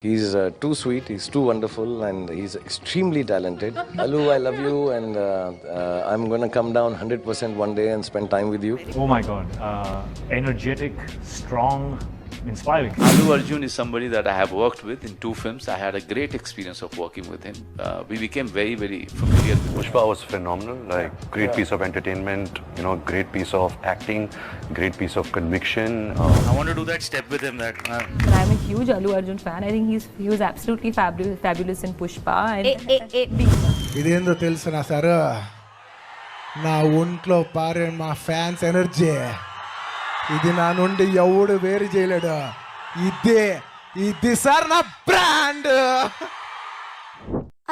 He's too sweet, he's too wonderful, and he's extremely talented. Alu, I love you, and I'm gonna come down 100% one day and spend time with you. Oh my God, energetic, strong, inspiring. Allu Arjun is somebody that I have worked with in 2 films. I had a great experience of working with him. We became very, very familiar. Pushpa was phenomenal, like great piece of entertainment, great piece of acting, great piece of conviction. I want to do that step with him. But I'm a huge Allu Arjun fan. I think he was absolutely fabulous in Pushpa. ఇదేందో తెలుసునా sir నా ఒంట్లో పారే మా fans energy ఇది నా నుండి ఎవడు వేరు చేయలేడు ఇది సార్ నా బ్రాండ్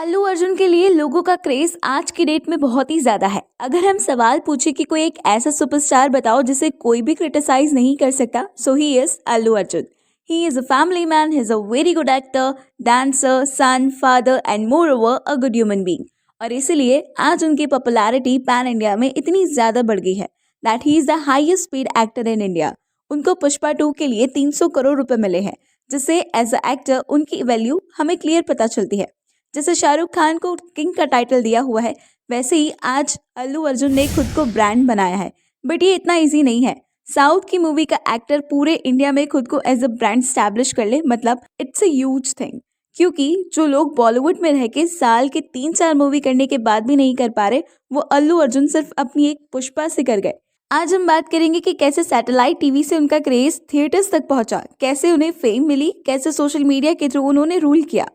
अल्लू अर्जुन के लिए लोगों का क्रेज आज की डेट में बहुत ही ज्यादा है। अगर हम सवाल पूछे कि कोई एक ऐसा सुपरस्टार बताओ जिसे कोई भी क्रिटिसाइज नहीं कर सकता, so he is Allu Arjun. He is a family man, he is a very good actor, dancer, son, father and more over a good human being. और इसीलिए आज उनकी पॉपुलैरिटी पैन इंडिया में इतनी ज्यादा बढ़ गई है that he is the highest paid actor in India. उनको पुष्पा 2 के लिए 300 करोड़ रुपए मिले हैं, जिससे एज अ एक्टर उनकी वैल्यू हमें क्लियर पता चलती है। जैसे शाहरुख खान को किंग का टाइटल दिया हुआ है, वैसे ही आज अल्लू अर्जुन ने खुद को ब्रांड बनाया है। बट ये इतना इजी नहीं है। साउथ की मूवी का एक्टर पूरे इंडिया में खुद को एज अ ब्रांड स्टैब्लिश कर ले, मतलब इट्स अ ह्यूज थिंग। क्योंकि जो लोग बॉलीवुड में रह के साल के 3-4 मूवी करने के बाद भी नहीं कर पा रहे, वो अल्लू अर्जुन सिर्फ अपनी एक पुष्पा से कर गए। आज हम बात करेंगे कि कैसे सैटेलाइट टीवी से उनका क्रेज थिएटर्स तक पहुंचा, कैसे उन्हें फेम मिली, कैसे सोशल मीडिया के थ्रू उन्होंने रूल किया।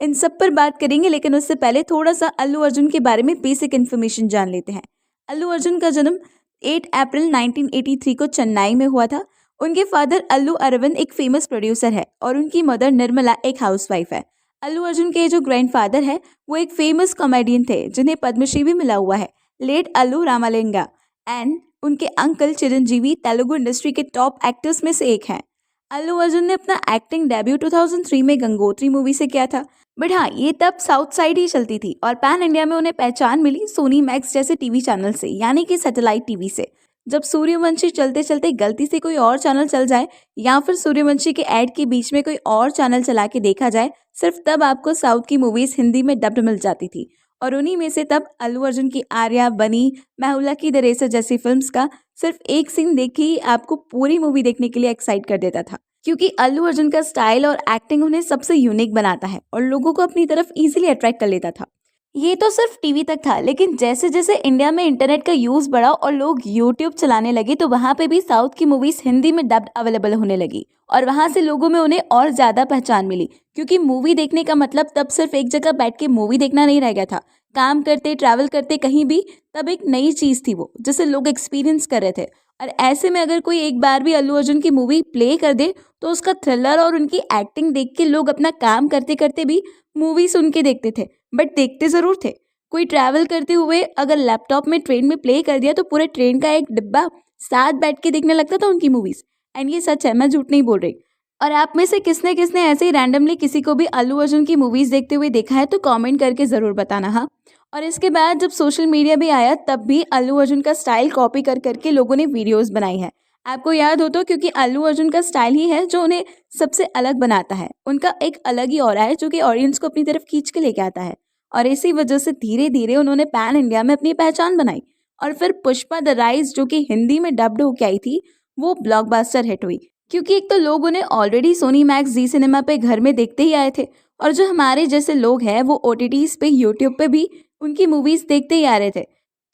इन सब पर बात करेंगे, लेकिन उससे पहले थोड़ा सा अल्लू अर्जुन के बारे में बेसिक इन्फॉर्मेशन जान लेते हैं। अल्लू अर्जुन का जन्म 8 अप्रैल 1983 को चेन्नई में हुआ था। उनके फादर अल्लू अरविंद एक फेमस प्रोड्यूसर है और उनकी मदर निर्मला एक हाउसवाइफ है। अल्लू अर्जुन के जो ग्रैंडफादर है वो एक फेमस कॉमेडियन थे जिन्हें पद्मश्री भी मिला हुआ है, लेट अल्लू रामालिंगा। एंड उनके अंकल चिरंजीवी तेलुगु इंडस्ट्री के टॉप एक्टर्स में से एक हैं। अल्लू अर्जुन ने अपना एक्टिंग डेब्यू 2003 में गंगोत्री मूवी से किया था। बट हाँ, ये तब साउथ साइड ही चलती थी और पैन इंडिया में उन्हें पहचान मिली सोनी मैक्स जैसे टीवी चैनल से, यानी कि सैटेलाइट टीवी से। जब सूर्यवंशी चलते चलते गलती से कोई और चैनल चल जाए या फिर सूर्यवंशी के ऐड के बीच में कोई और चैनल चला के देखा जाए, सिर्फ तब आपको साउथ की मूवीज हिंदी में डब्ड मिल जाती थी। और उन्हीं में से तब अल्लू अर्जुन की आर्या, बनी, मैं की द रेसर जैसी फिल्म्स का सिर्फ एक सीन देख के ही आपको पूरी मूवी देखने के लिए एक्साइट कर देता था। क्योंकि अल्लू अर्जुन का स्टाइल और एक्टिंग उन्हें सबसे यूनिक बनाता है और लोगों को अपनी तरफ इजीली अट्रैक्ट कर लेता था। ये तो सिर्फ टीवी तक था, लेकिन जैसे जैसे इंडिया में इंटरनेट का यूज बढ़ा और लोग यूट्यूब चलाने लगे, तो वहाँ पे भी साउथ की मूवीज हिंदी में डब्ड अवेलेबल होने लगी और वहाँ से लोगों में उन्हें और ज्यादा पहचान मिली। क्योंकि मूवी देखने का मतलब तब सिर्फ एक जगह बैठ के मूवी देखना नहीं रह गया था। काम करते, ट्रैवल करते कहीं भी, तब एक नई चीज थी वो, जिसे लोग एक्सपीरियंस कर रहे थे। और ऐसे में अगर कोई एक बार भी अल्लू अर्जुन की मूवी प्ले कर दे, तो उसका थ्रिलर और उनकी एक्टिंग देख के लोग अपना काम करते करते भी मूवी सुन के देखते थे, बट देखते जरूर थे। कोई ट्रैवल करते हुए अगर लैपटॉप में ट्रेन में प्ले कर दिया, तो पूरे ट्रेन का एक डिब्बा साथ बैठ के देखने लगता था उनकी मूवीज। एंड ये सच है, मैं झूठ नहीं बोल रही। और आप में से किसने किसने ऐसे ही रैंडमली किसी को भी अल्लू अर्जुन की मूवीज देखते हुए देखा है, तो कमेंट करके जरूर बताना। हाँ, और इसके बाद जब सोशल मीडिया भी आया, तब भी अल्लू अर्जुन का स्टाइल कॉपी कर करके लोगों ने वीडियोस बनाई है। आपको याद हो तो, क्योंकि अल्लू अर्जुन का स्टाइल ही है जो उन्हें सबसे अलग बनाता है। उनका एक अलग ही ऑरा है जो कि ऑडियंस को अपनी तरफ खींच के लेके आता है। और इसी वजह से धीरे धीरे उन्होंने पैन इंडिया में अपनी पहचान बनाई। और फिर पुष्पा द राइज, जो कि हिंदी में डब्ड होके आई थी, वो ब्लॉकबस्टर हिट हुई। क्योंकि एक तो लोग उन्हें ऑलरेडी सोनी मैक्स, जी सिनेमा पे घर में देखते ही आए थे, और जो हमारे जैसे लोग हैं वो OTTs पे, यूट्यूब पे भी उनकी मूवीज देखते ही आ रहे थे,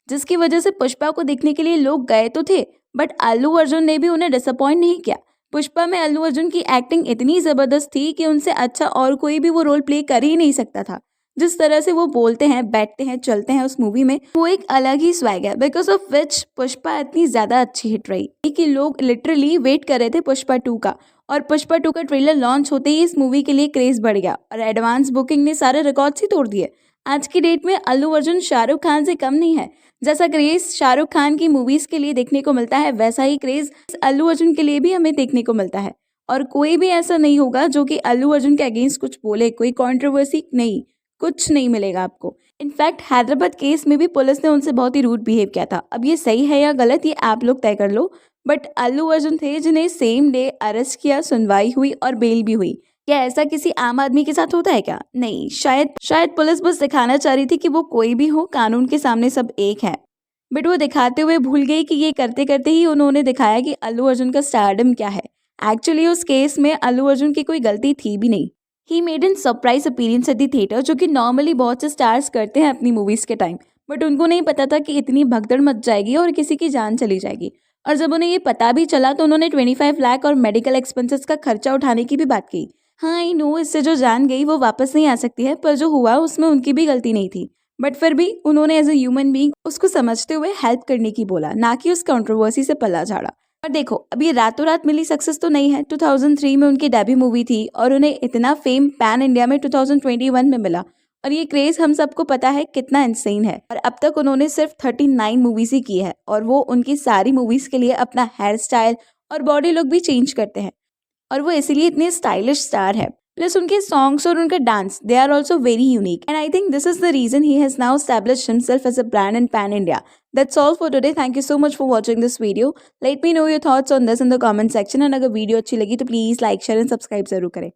जिसकी वजह से पुष्पा को देखने के लिए लोग गए तो थे, बट अल्लू अर्जुन ने भी उन्हें डिसअपॉइंट नहीं किया। पुष्पा में अल्लू अर्जुन की एक्टिंग इतनी जबरदस्त थी कि उनसे अच्छा और कोई भी वो रोल प्ले कर ही नहीं सकता था। जिस तरह से वो बोलते हैं, बैठते हैं, चलते हैं उस मूवी में, वो एक अलग ही स्वैग है, बिकॉज ऑफ विच पुष्पा इतनी ज्यादा अच्छी हिट रही कि लोग लिटरली वेट कर रहे थे पुष्पा 2 का। और पुष्पा 2 का ट्रेलर लॉन्च होते ही इस मूवी के लिए क्रेज बढ़ गया और एडवांस बुकिंग ने सारे रिकॉर्ड्स ही तोड़ दिए। आज की डेट में अल्लू अर्जुन शाहरुख खान से कम नहीं है। जैसा क्रेज शाहरुख खान की मूवीज के लिए देखने को मिलता है, वैसा ही क्रेज अल्लू अर्जुन के लिए भी हमें देखने को मिलता है। और कोई भी ऐसा नहीं होगा जो कि अल्लू अर्जुन के अगेंस्ट कुछ बोले, कोई कंट्रोवर्सी नहीं, कुछ नहीं मिलेगा आपको। इनफैक्ट हैदराबाद केस में भी पुलिस ने उनसे बहुत ही रूड बिहेव किया था। अब ये सही है या गलत, ये आप लोग तय कर लो। बट अल्लू अर्जुन थे जिन्हें सेम डे अरेस्ट किया, सुनवाई हुई और बेल भी हुई। क्या ऐसा किसी आम आदमी के साथ होता है क्या? नहीं, शायद पुलिस बस दिखाना चाह रही थी कि वो कोई भी हो, कानून के सामने सब एक है। बट वो दिखाते हुए भूल गई कि ये करते करते ही उन्होंने दिखाया कि अल्लू अर्जुन का स्टारडम क्या है। एक्चुअली उस केस में अल्लू अर्जुन की कोई गलती थी भी नहीं। He made an surprise appearance at the theatre, जो कि नॉर्मली बहुत से स्टार्स करते हैं अपनी मूवीज के टाइम, बट उनको नहीं पता था कि इतनी भगदड़ मच जाएगी और किसी की जान चली जाएगी। और जब उन्हें ये पता भी चला तो उन्होंने 25 लाख और मेडिकल एक्सपेंसेस का खर्चा उठाने की भी बात की। हाँ, आई नो, इससे जो जान गई वो वापस नहीं आ सकती है, पर जो हुआ उसमें उनकी भी गलती नहीं थी। बट फिर भी उन्होंने एज ए ह्यूमन बीइंग उसको समझते हुए हेल्प करने की बोला, ना कि उस कंट्रोवर्सी से पल्ला झाड़ा। और देखो, अब ये रातों रात मिली सक्सेस तो नहीं है। 2003 में उनकी डेब्यू मूवी थी और उन्हें इतना फेम पैन इंडिया में 2021 में मिला। और ये क्रेज हम सबको पता है कितना इंसेन है। और अब तक उन्होंने सिर्फ 39 मूवीज ही की है, और वो उनकी सारी मूवीज के लिए अपना हेयर स्टाइल और बॉडी लुक भी चेंज करते हैं, और वो इसीलिए इतने स्टाइलिश स्टार है। प्लस उनके सॉन्ग्स और उनका dance, they are also very unique, and I think this is the reason he has now established himself as a brand in pan India. That's all for today. Thank you so much for watching this video. Let me know your thoughts on this in the comment section, and अगर video अच्छी लगी तो please like, share and subscribe जरूर करें।